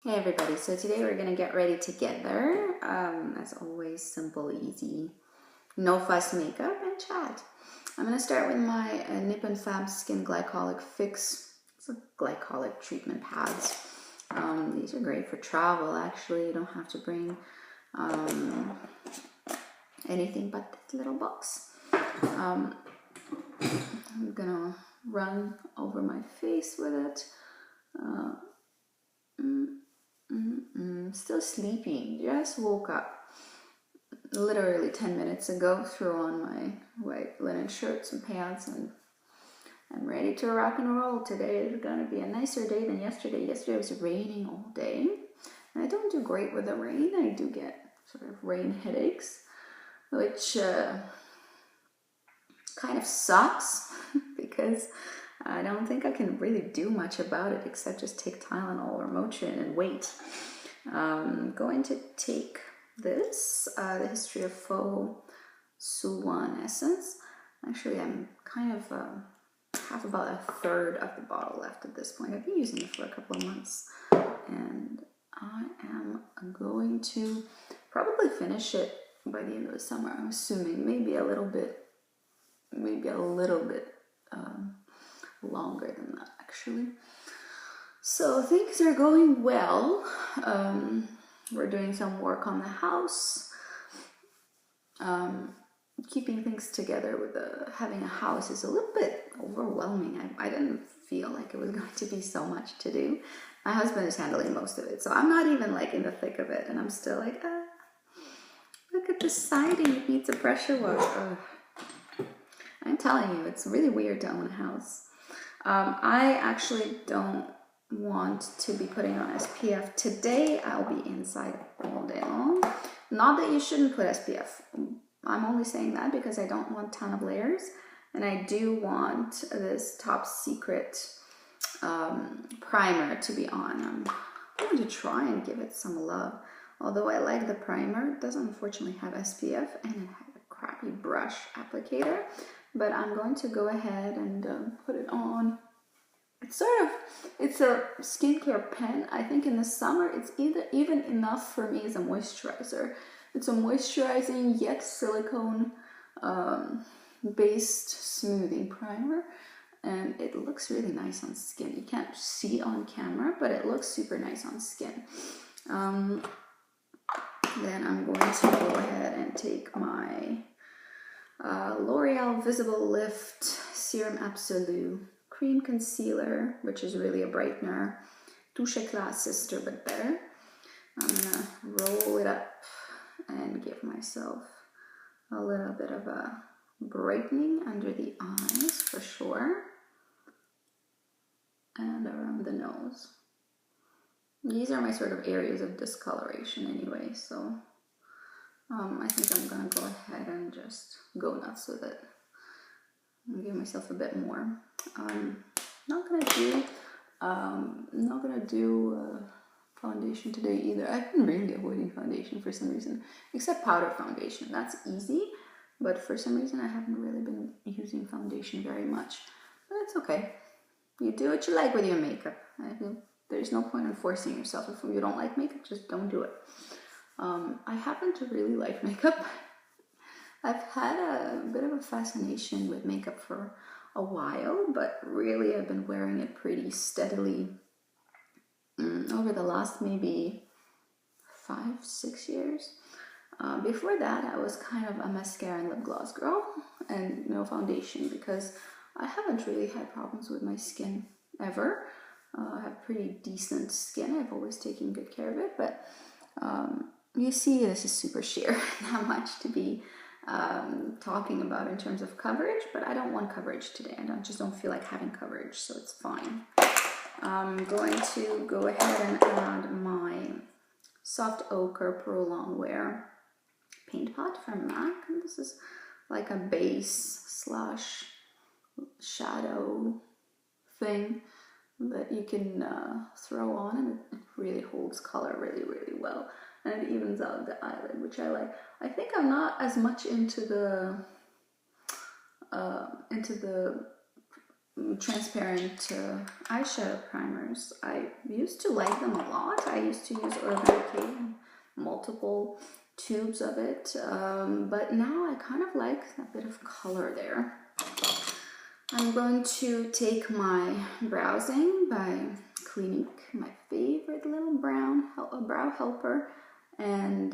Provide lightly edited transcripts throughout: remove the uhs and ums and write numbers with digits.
Hey everybody, so today we're gonna get ready together. As always, simple, easy, no fuss makeup and chat. I'm gonna start with my Nip and Fab Skin Glycolic Fix. It's a glycolic treatment pads. These are great for travel actually. You don't have to bring anything but this little box. I'm gonna run over my face with it. Still sleeping, just woke up literally 10 minutes ago, threw on my white linen shirts and pants, and I'm ready to rock and roll. Today is gonna be a nicer day than yesterday. Yesterday was raining all day, and I don't do great with the rain. I do get sort of rain headaches, which kind of sucks because I don't think I can really do much about it except just take Tylenol or Motrin and wait. I'm going to take this, the History of Faux Suwan Essence. Actually, I'm kind of have about a third of the bottle left at this point. I've been using it for a couple of months, and I am going to probably finish it by the end of the summer. I'm assuming maybe a little bit longer than that actually. So things are going well. We're doing some work on the house. Keeping things together with having a house is a little bit overwhelming. I didn't feel like it was going to be so much to do. My husband is handling most of it, so I'm not even like in the thick of it, and I'm still like, look at the siding, it needs a pressure wash. I'm telling you, it's really weird to own a house. I actually don't want to be putting on SPF. Today, I'll be inside all day long. Not that you shouldn't put SPF. I'm only saying that because I don't want a ton of layers. And I do want this Top Secret primer to be on. I'm going to try and give it some love. Although I like the primer, it doesn't unfortunately have SPF, and it has a crappy brush applicator. But I'm going to go ahead and put it on. It's a skincare pen. I think in the summer it's even enough for me as a moisturizer. It's a moisturizing yet silicone based smoothing primer, and it looks really nice on skin. You can't see on camera, but it looks super nice on skin. Then I'm going to go ahead and take my L'Oreal Visible Lift Serum Absolu Cream Concealer, which is really a brightener. Touche Éclat sister, but better. I'm gonna roll it up and give myself a little bit of a brightening under the eyes for sure, and around the nose. These are my sort of areas of discoloration anyway, so I think I'm gonna go ahead and just go nuts with it and give myself a bit more. Not gonna do foundation today either. I've been really avoiding foundation for some reason, except powder foundation. That's easy, but for some reason I haven't really been using foundation very much. But it's okay. You do what you like with your makeup. There's no point in forcing yourself. If you don't like makeup, just don't do it. I happen to really like makeup. I've had a bit of a fascination with makeup for a while, but really I've been wearing it pretty steadily over the last maybe 5-6 years. Before that, I was kind of a mascara and lip gloss girl and no foundation, because I haven't really had problems with my skin ever. I have pretty decent skin. I've always taken good care of it, but you see, this is super sheer. Not much to be talking about in terms of coverage, but I don't want coverage today. I just don't feel like having coverage, so it's fine. I'm going to go ahead and add my Soft Ochre Pro Longwear paint pot from MAC. And this is like a base / shadow thing that you can throw on, and it really holds color really, really well. And it evens out the eyelid, which I like. I think I'm not as much into the transparent eyeshadow primers. I used to like them a lot. I used to use Urban Decay, multiple tubes of it, but now I kind of like a bit of color there. I'm going to take my browsing by Clinique, my favorite little brow helper, and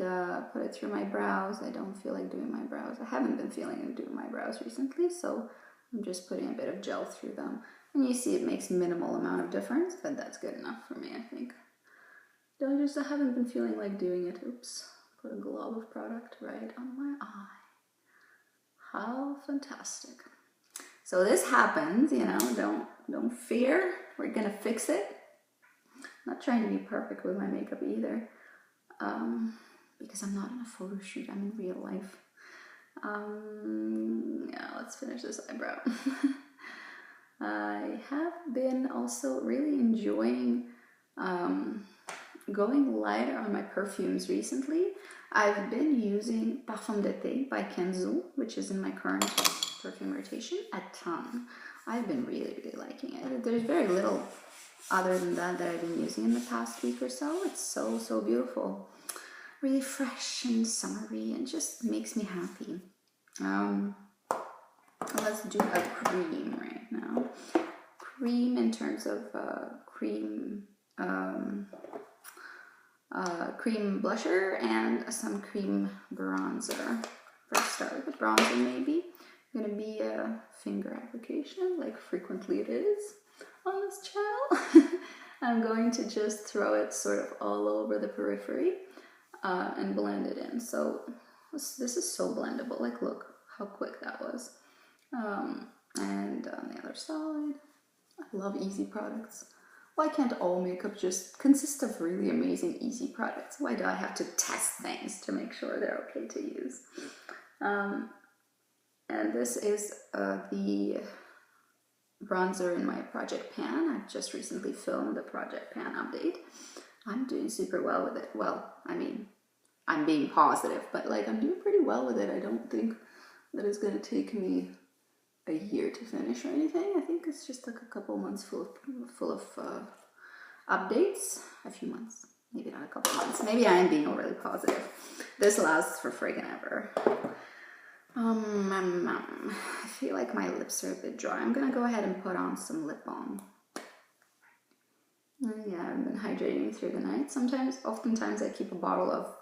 put it through my brows. I don't feel like doing my brows. I haven't been feeling like doing my brows recently, so I'm just putting a bit of gel through them. And you see it makes minimal amount of difference, but that's good enough for me, I think. I haven't been feeling like doing it. Oops, put a glob of product right on my eye. How fantastic. So this happens, you know, don't fear. We're gonna fix it. I'm not trying to be perfect with my makeup either, because I'm not in a photo shoot, I'm in real life. Yeah, let's finish this eyebrow. I have been also really enjoying going lighter on my perfumes recently. I've been using Parfum d'été by Kenzo, which is in my current perfume rotation, a ton. I've been really, really liking it. There's very little other than that I've been using in the past week or so. It's so, so beautiful. Really fresh and summery and just makes me happy. Let's do a cream right now. Cream in terms of cream blusher and some cream bronzer. First start with bronzer maybe. Gonna be a finger application like frequently it is on this channel. I'm going to just throw it sort of all over the periphery and blend it in. So this is so blendable, like look how quick that was. And on the other side, I love easy products. Why can't all makeup just consist of really amazing easy products? Why do I have to test things to make sure they're okay to use? And this is the bronzer in my Project Pan. I've just recently filmed the Project Pan update. I'm doing super well with it. Well, I mean, I'm being positive, but like I'm doing pretty well with it. I don't think that it's going to take me a year to finish or anything. I think it's just like a couple months full of updates. A few months, maybe not a couple months. Maybe I am being overly positive. This lasts for friggin' ever. I feel like my lips are a bit dry. I'm gonna go ahead and put on some lip balm. Yeah, I've been hydrating through the night. Oftentimes I keep a bottle of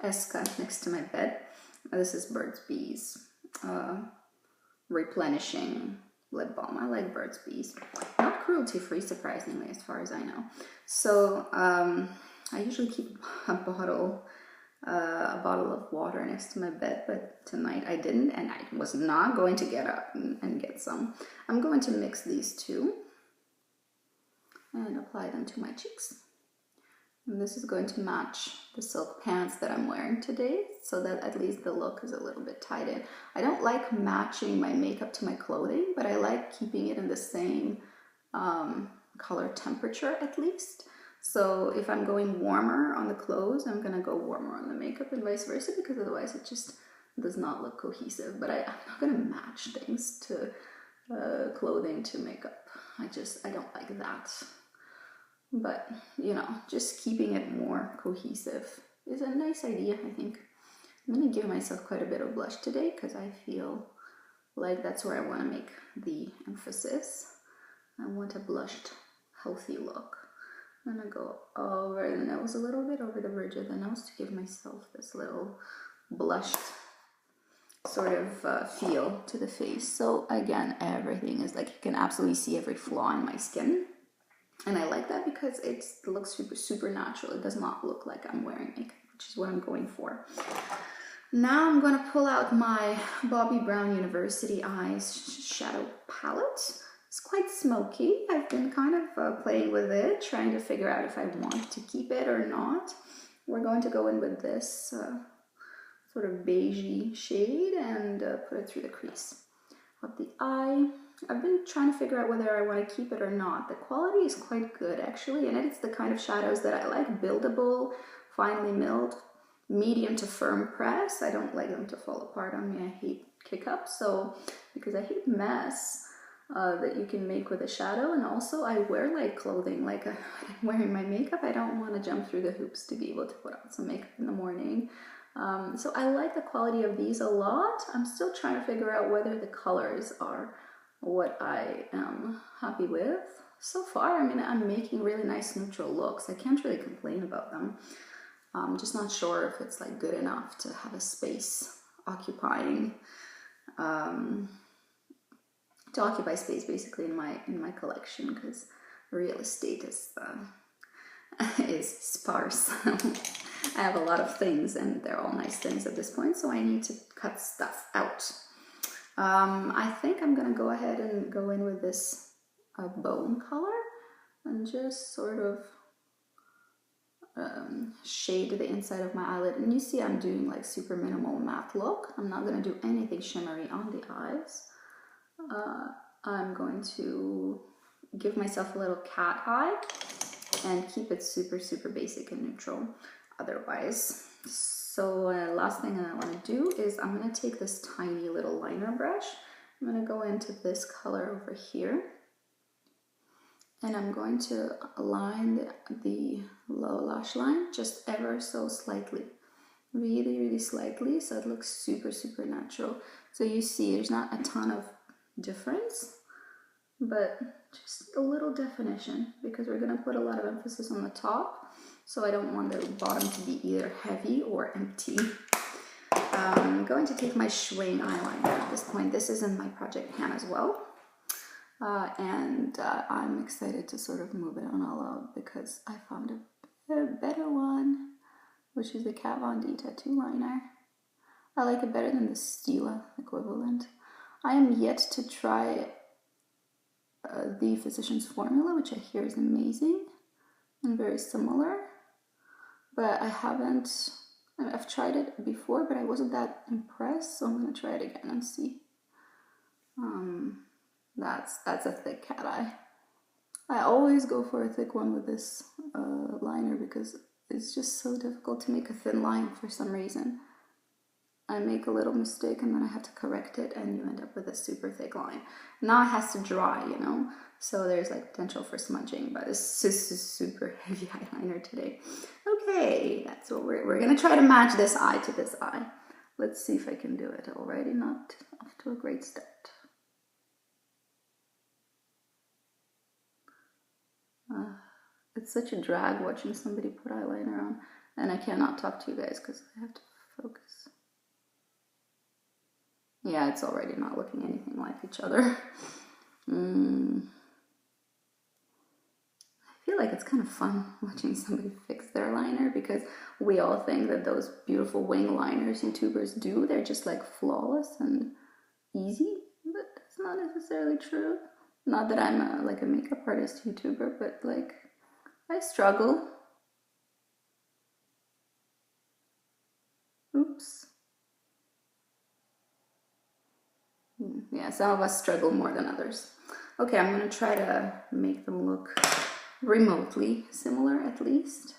Esca next to my bed. This is Burt's Bees replenishing lip balm. I like Burt's Bees. Not cruelty free, surprisingly, as far as I know. So I usually keep a bottle of water next to my bed, but tonight I didn't, and I was not going to get up and get some. I'm going to mix these two and apply them to my cheeks. And this is going to match the silk pants that I'm wearing today, so that at least the look is a little bit tied in. I don't like matching my makeup to my clothing, but I like keeping it in the same color temperature at least. So if I'm going warmer on the clothes, I'm gonna go warmer on the makeup and vice versa, because otherwise it just does not look cohesive. But I'm not gonna match things to clothing to makeup. I don't like that. But, you know, just keeping it more cohesive is a nice idea, I think. I'm going to give myself quite a bit of blush today because I feel like that's where I want to make the emphasis. I want a blushed, healthy look. I'm going to go over the nose a little bit, over the bridge of the nose, to give myself this little blushed sort of feel to the face. So again, everything is like, you can absolutely see every flaw in my skin. And I like that because it looks super, super natural. It does not look like I'm wearing makeup, which is what I'm going for. Now I'm going to pull out my Bobbi Brown University Eyeshadow palette. It's quite smoky. I've been kind of playing with it, trying to figure out if I want to keep it or not. We're going to go in with this sort of beigey shade and put it through the crease of the eye. I've been trying to figure out whether I want to keep it or not. The quality is quite good actually, and it's the kind of shadows that I like. Buildable, finely milled, medium to firm press. I don't like them to fall apart on me. I hate kick-ups, so because I hate mess, that you can make with a shadow. And also I wear light clothing, like when I'm wearing my makeup, I don't want to jump through the hoops to be able to put on some makeup in the morning. So I like the quality of these a lot. I'm still trying to figure out whether the colors are what I am happy with. So far, I mean, I'm making really nice neutral looks. I can't really complain about them. I'm just not sure if it's like good enough to have a space occupying, to occupy space basically in my collection, because real estate is sparse. I have a lot of things and they're all nice things at this point, so I need to cut stuff out. I think I'm gonna go ahead and go in with this bone color and just sort of shade the inside of my eyelid. And you see I'm doing like super minimal matte look. I'm not gonna do anything shimmery on the eyes. I'm going to give myself a little cat eye and keep it super, super basic and neutral otherwise. So last thing I want to do is I'm going to take this tiny little liner brush. I'm going to go into this color over here. And I'm going to align the lower lash line just ever so slightly. Really, really slightly, so it looks super, super natural. So you see there's not a ton of difference, but just a little definition, because we're going to put a lot of emphasis on the top, so I don't want the bottom to be either heavy or empty. I'm going to take my Schwing eyeliner at this point. This is in my project pan as well, and I'm excited to sort of move it on all out because I found a better one, which is the Kat Von D tattoo liner. I like it better than the Stila equivalent. I am yet to try the Physicians Formula, which I hear is amazing and very similar, but I've tried it before, but I wasn't that impressed, so I'm going to try it again and see. That's a thick cat eye. I always go for a thick one with this liner because it's just so difficult to make a thin line for some reason. I make a little mistake and then I have to correct it, and you end up with a super thick line. Now it has to dry, you know, so there's like potential for smudging, but this is super heavy eyeliner today. Okay, that's what we're gonna try to match this eye to this eye. Let's see if I can do it. Already not off to a great start. It's such a drag watching somebody put eyeliner on, and I cannot talk to you guys because I have to focus. Yeah, it's already not looking anything like each other. I feel like it's kind of fun watching somebody fix their liner, because we all think that those beautiful wing liners YouTubers do, they're just like flawless and easy, but that's not necessarily true. Not that I'm like a makeup artist YouTuber, but like I struggle. Oops. Yeah, some of us struggle more than others. Okay, I'm going to try to make them look remotely similar at least.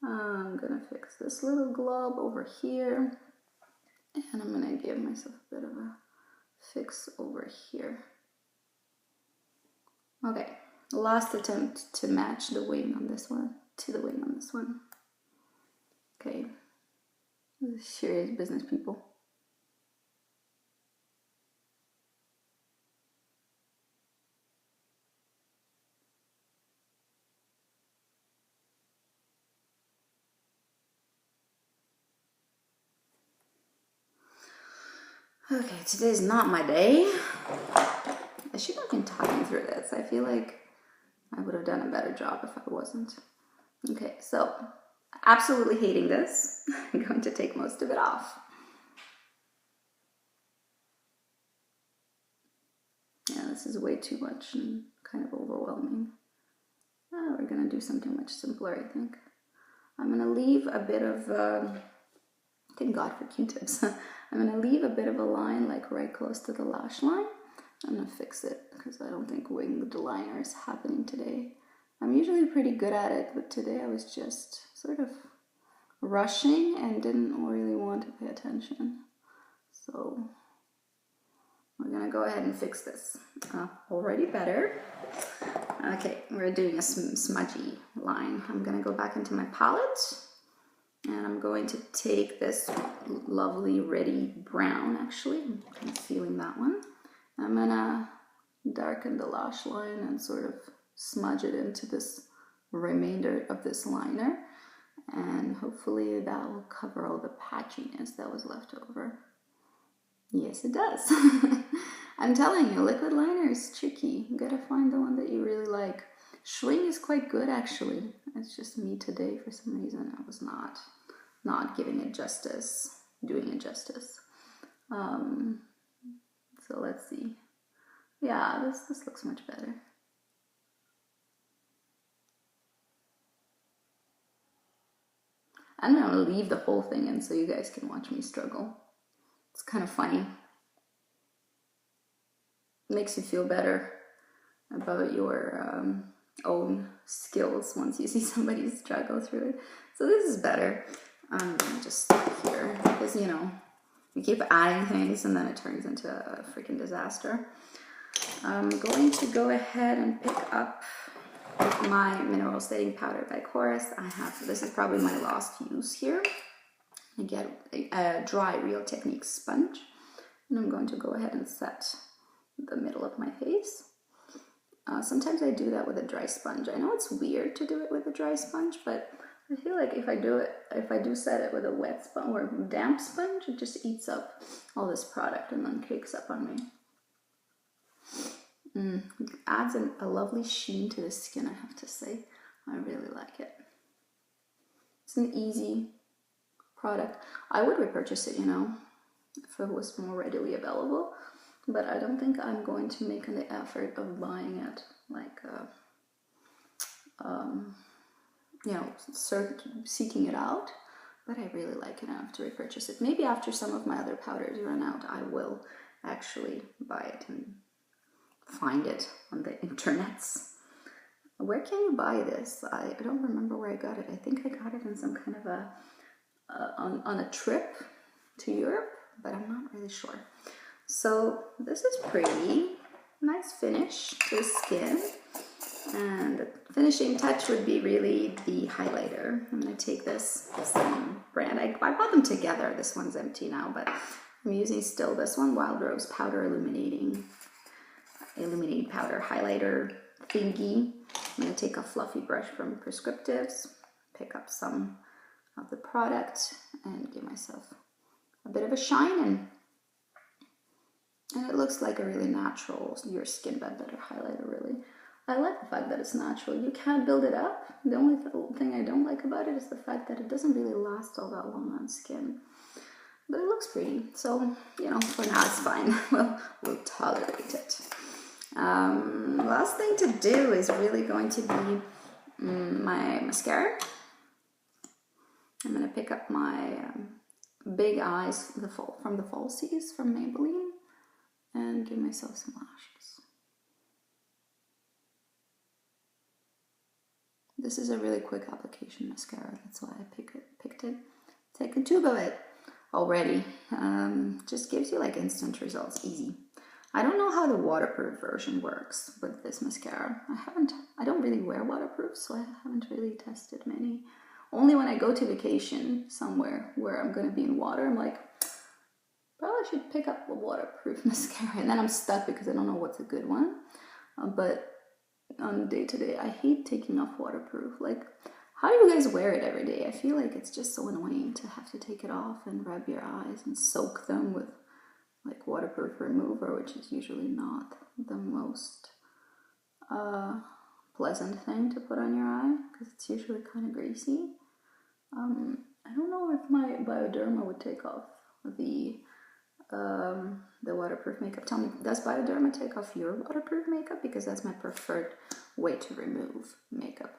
I'm going to fix this little glob over here, and I'm going to give myself a bit of a fix over here. Okay, last attempt to match the wing on this one to the wing on this one. Okay, this is serious business, people. Okay, today's not my day. I should have been talking through this. I feel like I would have done a better job if I wasn't. Okay, so absolutely hating this. I'm going to take most of it off. Yeah, this is way too much and kind of overwhelming. We're going to do something much simpler, I think. I'm going to leave a bit of, thank God for Q-tips. I'm going to leave a bit of a line like right close to the lash line. I'm going to fix it because I don't think winged liner is happening today. I'm usually pretty good at it, but today I was just sort of rushing and didn't really want to pay attention. So we're gonna go ahead and fix this. Already better. Okay, we're doing a smudgy line. I'm gonna go back into my palette and I'm going to take this lovely reddy brown, actually. I'm feeling that one. I'm gonna darken the lash line and sort of smudge it into this remainder of this liner. And hopefully that will cover all the patchiness that was left over. Yes, it does. I'm telling you, liquid liner is tricky. You gotta find the one that you really like. Shwing is quite good, actually. It's just me today, for some reason, I was not giving it justice, doing it justice. So let's see. Yeah, this looks much better. I'm gonna leave the whole thing in so you guys can watch me struggle. It's kind of funny. Makes you feel better about your own skills once you see somebody struggle through it. So this is better. I'm gonna just stop here because, you know, you keep adding things and then it turns into a freaking disaster. I'm going to go ahead and pick up my mineral setting powder by Chorus. This is probably my last use here. I get a dry Real Techniques sponge and I'm going to go ahead and set the middle of my face. Sometimes I do that with a dry sponge. I know it's weird to do it with a dry sponge, but I feel like if I do set it with a wet sponge or damp sponge, it just eats up all this product and then cakes up on me. It adds a lovely sheen to the skin, I have to say. I really like it. It's an easy product. I would repurchase it, you know, if it was more readily available, but I don't think I'm going to make an effort of buying it, like, you know, seeking it out, but I really like it enough to repurchase it. Maybe after some of my other powders run out, I will actually buy it and find it on the internets. Where can you buy this? I don't remember where I got it. I think I got it in some kind of a on a trip to Europe, but I'm not really sure. So this is pretty nice finish to the skin, and the finishing touch would be really the highlighter. I'm going to take this same brand. I bought them together. This one's empty now, but I'm using still this one, Wild Rose Powder Illuminating Powder Highlighter thingy. I'm going to take a fluffy brush from Prescriptives, pick up some of the product, and give myself a bit of a shine, and it looks like a really natural Your Skin But Better highlighter, really. I like the fact that it's natural. You can't build it up. The only thing I don't like about it is the fact that it doesn't really last all that long on skin. But it looks pretty, so, you know, for now it's fine. We'll tolerate it. Last thing to do is really going to be my mascara. I'm going to pick up my Big Eyes from the Falsies from Maybelline and give myself some lashes. This is a really quick application mascara, that's why I picked it. Take a tube of it already. Just gives you like instant results, easy. I don't know how the waterproof version works with this mascara. I don't really wear waterproof, so I haven't really tested many. Only when I go to vacation somewhere where I'm gonna be in water, I'm like, probably should pick up a waterproof mascara, and then I'm stuck because I don't know what's a good one. But on day to day, I hate taking off waterproof. Like, how do you guys wear it every day? I feel like it's just so annoying to have to take it off and rub your eyes and soak them with like waterproof remover, which is usually not the most pleasant thing to put on your eye because it's usually kind of greasy. I don't know if my Bioderma would take off the waterproof makeup. Tell me, does Bioderma take off your waterproof makeup? Because that's my preferred way to remove makeup.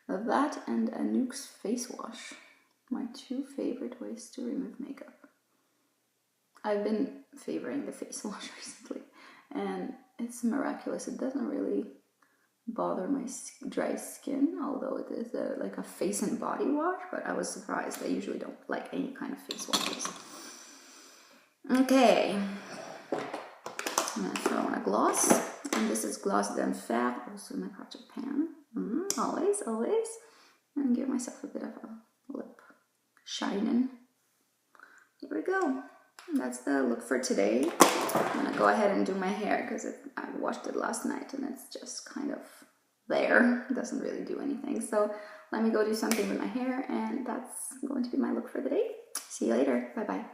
That and a Nuxe face wash, my two favorite ways to remove makeup. I've been favoring the face wash recently, and it's miraculous. It doesn't really bother my dry skin, although it is like a face and body wash, but I was surprised. I usually don't like any kind of face washes. Okay, I'm gonna throw on a gloss, and this is Gloss d'Enfer, also made out of Japan. Always, always. And give myself a bit of a lip shining. Here we go. And that's the look for today. I'm gonna go ahead and do my hair because I washed it last night and it's just kind of there. It doesn't really do anything. So let me go do something with my hair, and that's going to be my look for the day. See you later. Bye bye.